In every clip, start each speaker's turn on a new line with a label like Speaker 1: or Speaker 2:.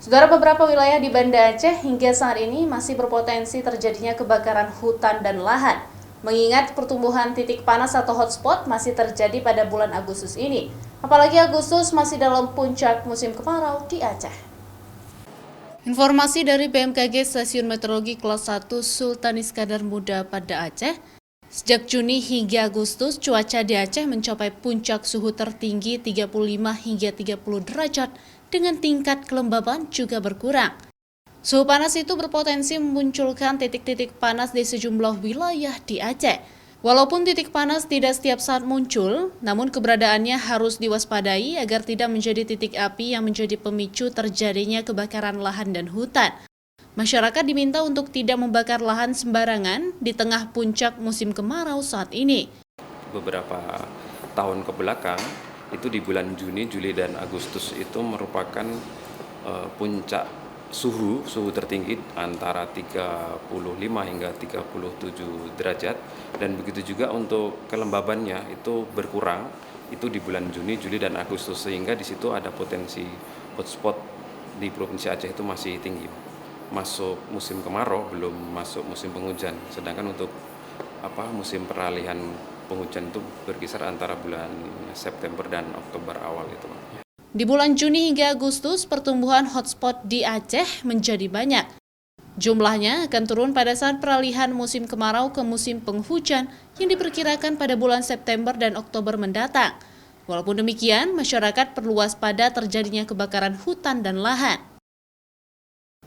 Speaker 1: Saudara, beberapa wilayah di Banda Aceh hingga saat ini masih berpotensi terjadinya kebakaran hutan dan lahan. Mengingat pertumbuhan titik panas atau hotspot masih terjadi pada bulan Agustus ini. Apalagi Agustus masih dalam puncak musim kemarau di Aceh. Informasi dari BMKG Stasiun Meteorologi Kelas 1 Sultan Iskandar Muda pada Aceh, sejak Juni hingga Agustus, cuaca di Aceh mencapai puncak suhu tertinggi 35 hingga 30 derajat dengan tingkat kelembaban juga berkurang. Suhu panas itu berpotensi memunculkan titik-titik panas di sejumlah wilayah di Aceh. Walaupun titik panas tidak setiap saat muncul, namun keberadaannya harus diwaspadai agar tidak menjadi titik api yang menjadi pemicu terjadinya kebakaran lahan dan hutan. Masyarakat diminta untuk tidak membakar lahan sembarangan di tengah puncak musim kemarau saat ini.
Speaker 2: Beberapa tahun ke belakang, itu di bulan Juni, Juli, dan Agustus itu merupakan puncak suhu tertinggi antara 35 hingga 37 derajat, dan begitu juga untuk kelembabannya itu berkurang, itu di bulan Juni, Juli, dan Agustus, sehingga di situ ada potensi hotspot di Provinsi Aceh itu masih tinggi. Masuk musim kemarau, belum masuk musim penghujan. Sedangkan untuk musim peralihan penghujan itu berkisar antara bulan September dan Oktober awal itu.
Speaker 1: Di bulan Juni hingga Agustus, pertumbuhan hotspot di Aceh menjadi banyak. Jumlahnya akan turun pada saat peralihan musim kemarau ke musim penghujan yang diperkirakan pada bulan September dan Oktober mendatang. Walaupun demikian, masyarakat perlu waspada terjadinya kebakaran hutan dan lahan.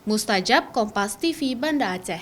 Speaker 1: Mustajab, Kompas TV, Banda Aceh.